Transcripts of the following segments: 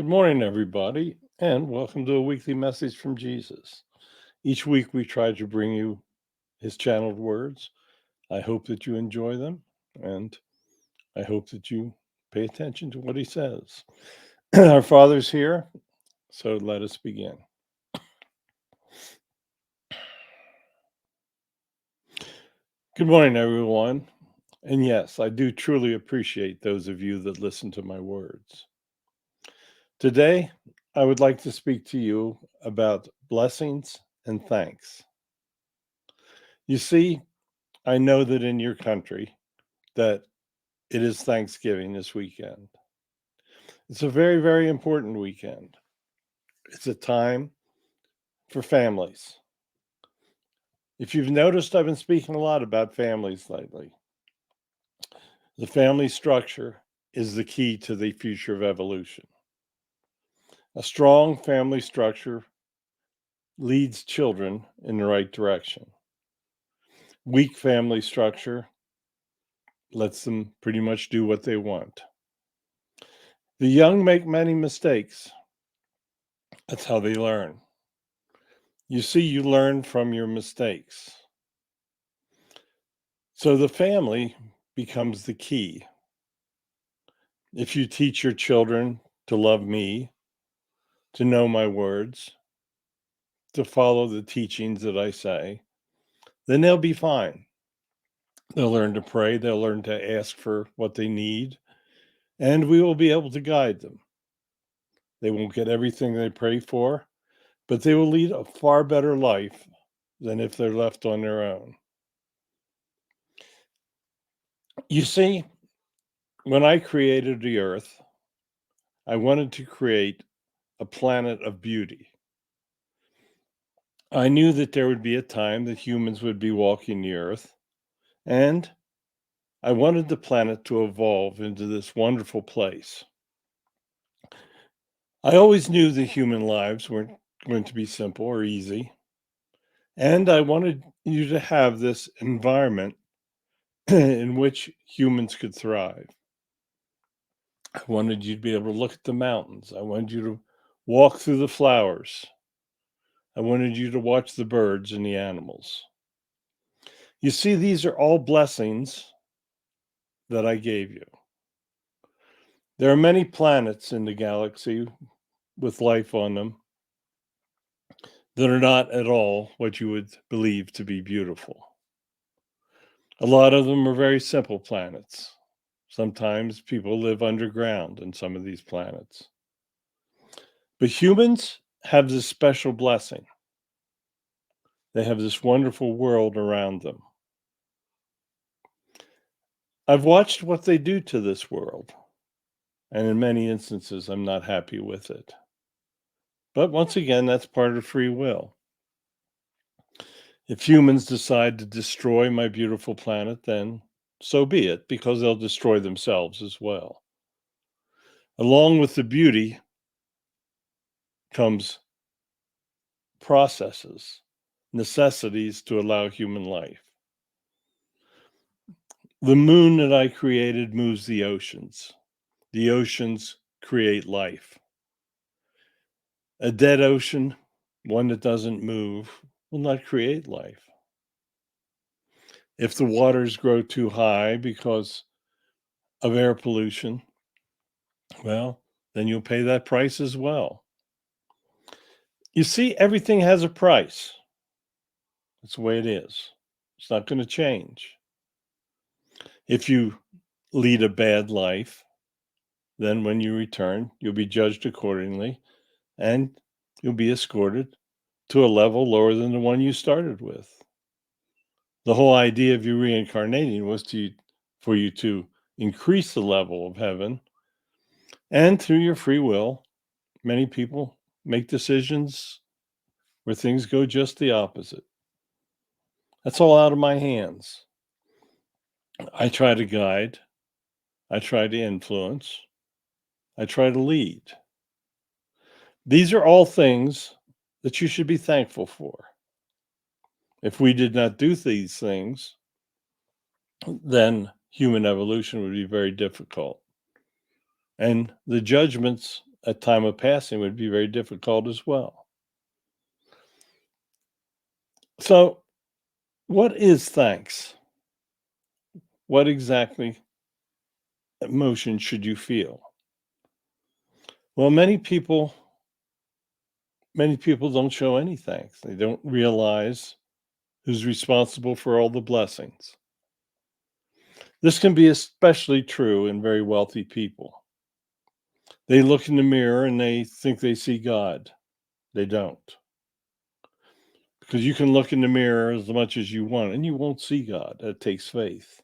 Good morning, everybody, and welcome to a weekly message from Jesus. Each week we try to bring you his channeled words. I hope that you enjoy them, and I hope that you pay attention to what he says. Our Father's here, so let us begin. Good morning, everyone. And yes, I do truly appreciate those of you that listen to my words. Today, I would like to speak to you about blessings and thanks. You see, I know that in your country that it is Thanksgiving this weekend. It's a very, very important weekend. It's a time for families. If you've noticed, I've been speaking a lot about families lately. The family structure is the key to the future of evolution. A strong family structure leads children in the right direction. Weak family structure lets them pretty much do what they want. The young make many mistakes. That's how they learn. You see, you learn from your mistakes. So the family becomes the key. If you teach your children to love me, to know my words, to follow the teachings that I say, then they'll be fine. They'll learn to pray, they'll learn to ask for what they need, and we will be able to guide them. They won't get everything they pray for, but they will lead a far better life than if they're left on their own. You see, when I created the earth, I wanted to create a planet of beauty. I knew that there would be a time that humans would be walking the earth, and I wanted the planet to evolve into this wonderful place. I always knew that human lives weren't going to be simple or easy, and I wanted you to have this environment in which humans could thrive. I wanted you to be able to look at the mountains. I wanted you to walk through the flowers. I wanted you to watch the birds and the animals. You see, these are all blessings that I gave you. There are many planets in the galaxy with life on them that are not at all what you would believe to be beautiful. A lot of them are very simple planets. Sometimes people live underground in some of these planets. But humans have this special blessing. They have this wonderful world around them. I've watched what they do to this world, and in many instances, I'm not happy with it. But once again, that's part of free will. If humans decide to destroy my beautiful planet, then so be it, because they'll destroy themselves as well. Along with the beauty comes processes, necessities to allow human life. The moon that I created moves the oceans. The oceans create life. A dead ocean, one that doesn't move, will not create life. If the waters grow too high because of air pollution, well, then you'll pay that price as well. You see, everything has a price. That's the way it is. It's not going to change. If you lead a bad life, then when you return, you'll be judged accordingly and you'll be escorted to a level lower than the one you started with. The whole idea of you reincarnating was for you to increase the level of heaven, and through your free will, many people make decisions where things go just the opposite. That's all out of my hands. I try to guide, I try to influence, I try to lead. These are all things that you should be thankful for. If we did not do these things, then human evolution would be very difficult. And the judgments at time of passing would be very difficult as well. So, what is thanks? What exactly emotion should you feel? Well, many people don't show any thanks. They don't realize who's responsible for all the blessings. This can be especially true in very wealthy people. They look in the mirror and they think they see God. They don't. Because you can look in the mirror as much as you want and you won't see God. That takes faith.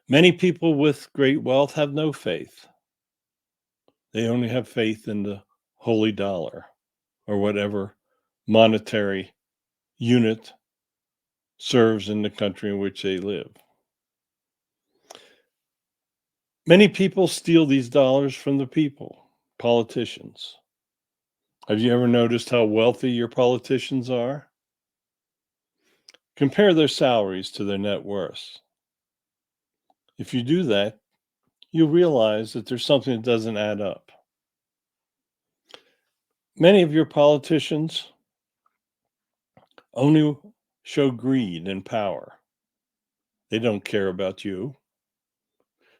Many people with great wealth have no faith. They only have faith in the holy dollar or whatever monetary unit serves in the country in which they live. Many people steal these dollars from the people, politicians. Have you ever noticed how wealthy your politicians are? Compare their salaries to their net worths. If you do that, you'll realize that there's something that doesn't add up. Many of your politicians only show greed and power. They don't care about you.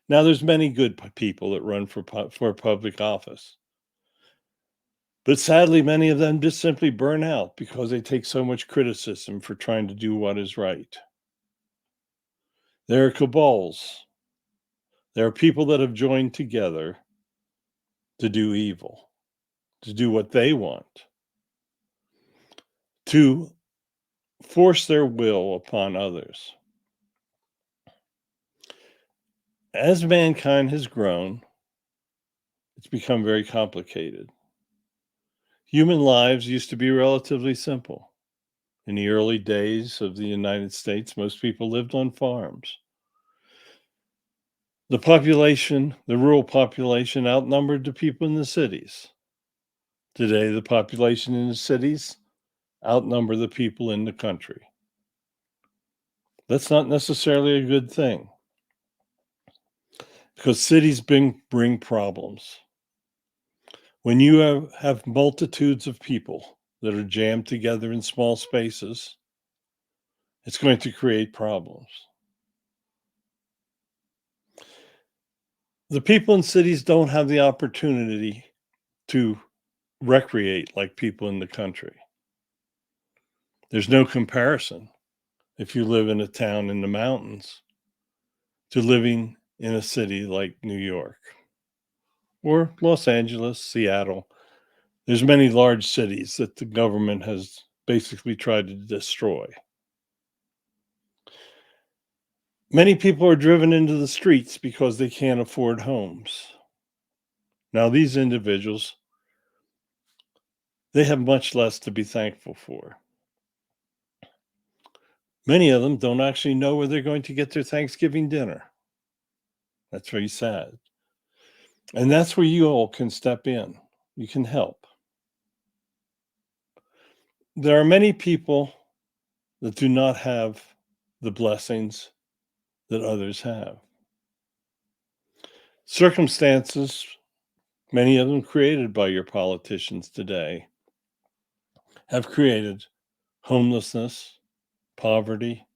Now, there's many good people that run for public office, but sadly, many of them just simply burn out because they take so much criticism for trying to do what is right. There are cabals. There are people that have joined together to do evil, to do what they want, to force their will upon others. As mankind has grown, it's become very complicated. Human lives used to be relatively simple. In the early days of the United States, most people lived on farms. The rural population outnumbered the people in the cities. Today, the population in the cities outnumber the people in the country. That's not necessarily a good thing because cities bring problems. When you have multitudes of people that are jammed together in small spaces, it's going to create problems. The people in cities don't have the opportunity to recreate like people in the country. There's no comparison if you live in a town in the mountains to living in a city like New York or Los Angeles, Seattle. There's many large cities that the government has basically tried to destroy. Many people are driven into the streets because they can't afford homes. Now, these individuals, they have much less to be thankful for. Many of them don't actually know where they're going to get their Thanksgiving dinner. That's very sad. And that's where you all can step in. You can help. There are many people that do not have the blessings that others have. Circumstances, many of them created by your politicians today, have created homelessness, poverty.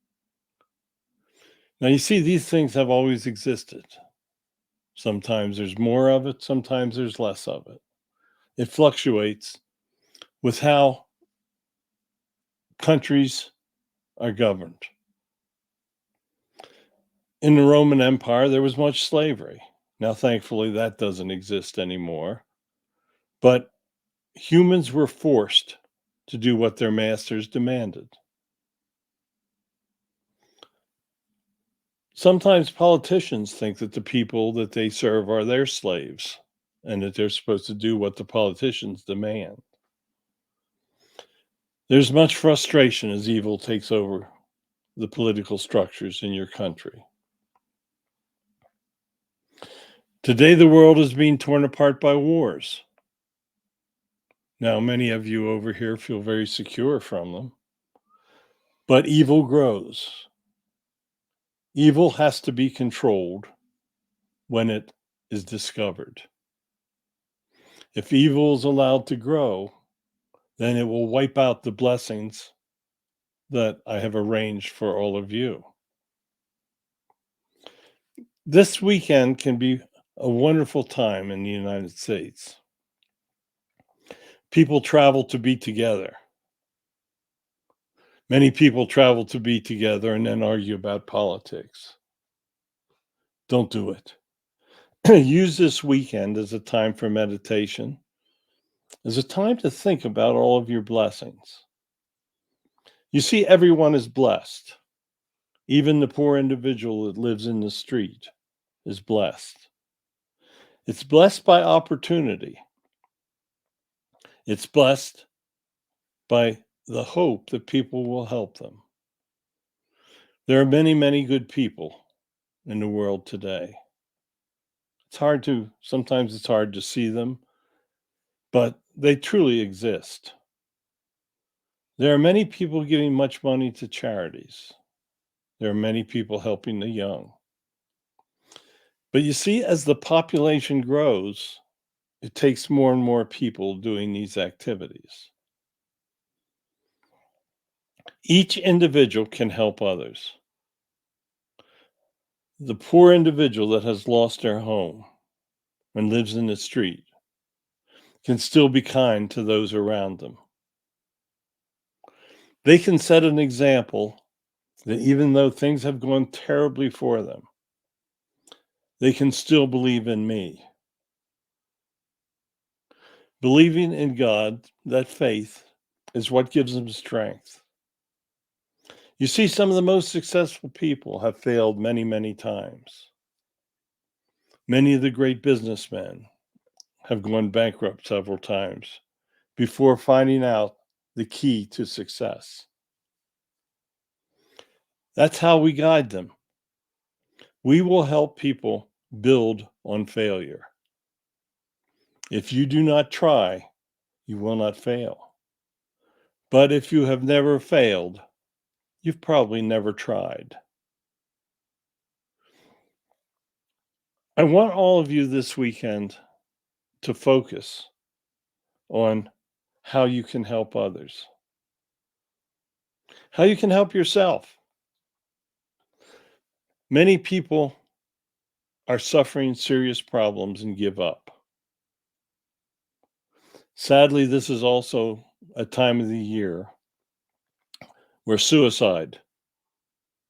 Now, you see, these things have always existed. Sometimes there's more of it, sometimes there's less of it. It fluctuates with how countries are governed. In the Roman Empire, there was much slavery. Now, thankfully, that doesn't exist anymore. But humans were forced to do what their masters demanded. Sometimes politicians think that the people that they serve are their slaves and that they're supposed to do what the politicians demand. There's much frustration as evil takes over the political structures in your country. Today, the world is being torn apart by wars. Now, many of you over here feel very secure from them, but evil grows. Evil has to be controlled when it is discovered. If evil is allowed to grow, then it will wipe out the blessings that I have arranged for all of you. This weekend can be a wonderful time in the United States. People travel to be together. Many people travel to be together and then argue about politics. Don't do it. Use this weekend as a time for meditation, as a time to think about all of your blessings. You see, everyone is blessed. Even the poor individual that lives in the street is blessed. It's blessed by opportunity. It's blessed by the hope that people will help them. There are many, many good people in the world today. Sometimes it's hard to see them, but they truly exist. There are many people giving much money to charities. There are many people helping the young. But you see, as the population grows, it takes more and more people doing these activities. Each individual can help others. The poor individual that has lost their home and lives in the street can still be kind to those around them. They can set an example that even though things have gone terribly for them, they can still believe in me. Believing in God, that faith, is what gives them strength. You see, some of the most successful people have failed many, many times. Many of the great businessmen have gone bankrupt several times before finding out the key to success. That's how we guide them. We will help people build on failure. If you do not try, you will not fail. But if you have never failed, you've probably never tried. I want all of you this weekend to focus on how you can help others, how you can help yourself. Many people are suffering serious problems and give up. Sadly, this is also a time of the year where suicide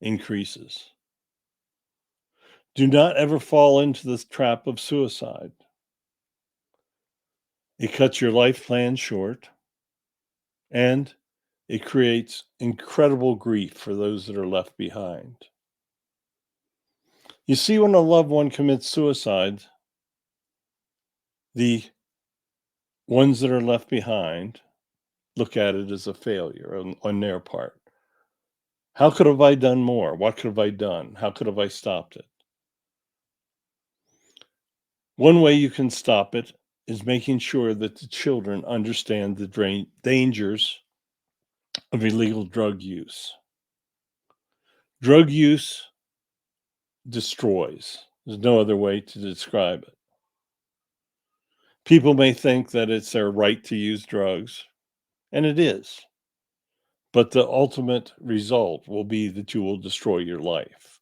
increases. Do not ever fall into the trap of suicide. It cuts your life plan short and it creates incredible grief for those that are left behind. You see, when a loved one commits suicide, the ones that are left behind look at it as a failure on their part. How could have I done more? What could have I done? How could have I stopped it? One way you can stop it is making sure that the children understand the dangers of illegal drug use. Drug use destroys. There's no other way to describe it. People may think that it's their right to use drugs, and it is. But the ultimate result will be that you will destroy your life.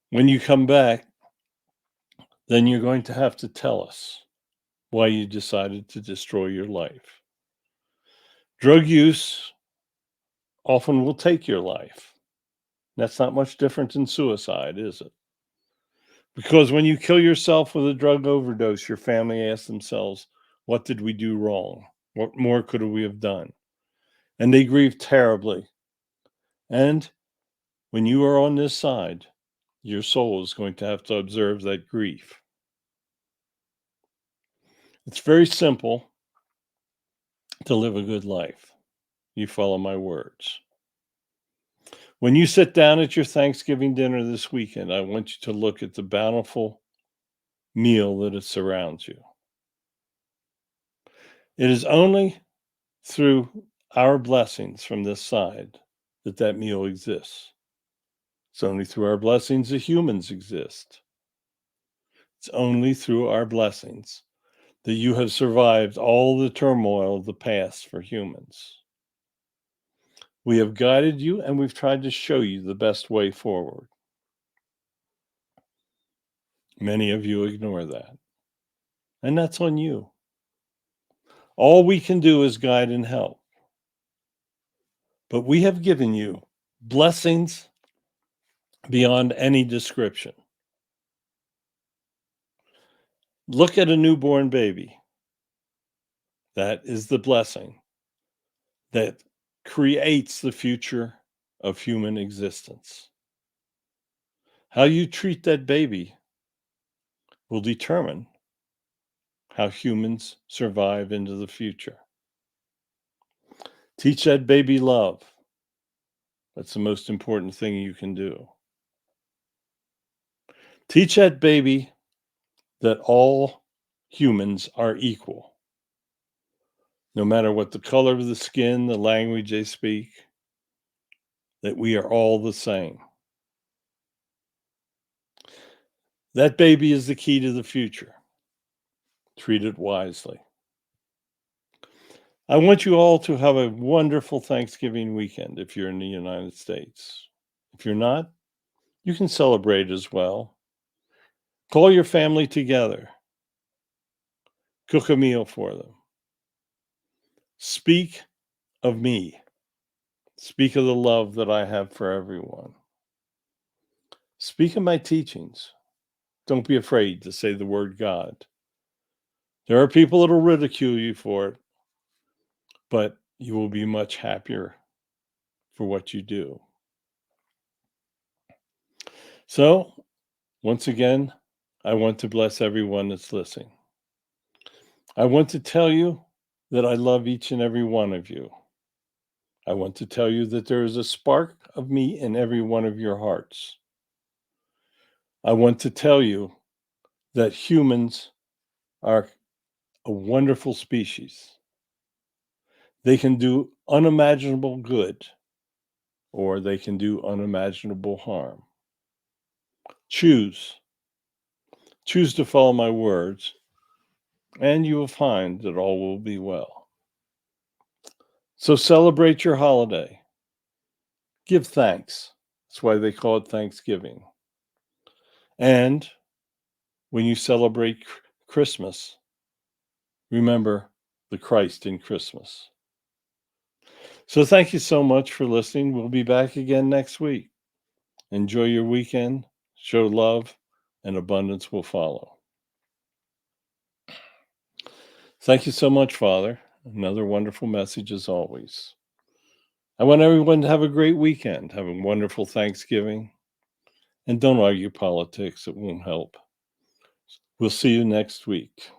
When you come back, then you're going to have to tell us why you decided to destroy your life. Drug use often will take your life. That's not much different than suicide, is it? Because when you kill yourself with a drug overdose, your family asks themselves, what did we do wrong? What more could we have done? And they grieve terribly. And when you are on this side, your soul is going to have to observe that grief. It's very simple to live a good life. You follow my words. When you sit down at your Thanksgiving dinner this weekend, I want you to look at the bountiful meal that it surrounds you. It is only through our blessings from this side that that meal exists. It's only through our blessings that humans exist. It's only through our blessings that you have survived all the turmoil of the past for humans. We have guided you and we've tried to show you the best way forward. Many of you ignore that, and that's on you. All we can do is guide and help. But we have given you blessings beyond any description. Look at a newborn baby. That is the blessing that creates the future of human existence. How you treat that baby will determine how humans survive into the future. Teach that baby love. That's the most important thing you can do. Teach that baby that all humans are equal, no matter what the color of the skin, the language they speak, that we are all the same. That baby is the key to the future. Treat it wisely. I want you all to have a wonderful Thanksgiving weekend if you're in the United States. If you're not, you can celebrate as well. Call your family together. Cook a meal for them. Speak of me. Speak of the love that I have for everyone. Speak of my teachings. Don't be afraid to say the word God. There are people that will ridicule you for it, but you will be much happier for what you do. So, once again, I want to bless everyone that's listening. I want to tell you that I love each and every one of you. I want to tell you that there is a spark of me in every one of your hearts. I want to tell you that humans are a wonderful species. They can do unimaginable good, or they can do unimaginable harm. Choose. Choose to follow my words, and you will find that all will be well. So celebrate your holiday. Give thanks. That's why they call it Thanksgiving. And when you celebrate Christmas, remember the Christ in Christmas. So thank you so much for listening. We'll be back again next week. Enjoy your weekend, show love, and abundance will follow. Thank you so much, Father. Another wonderful message as always. I want everyone to have a great weekend, have a wonderful Thanksgiving, and don't argue politics. It won't help. We'll see you next week.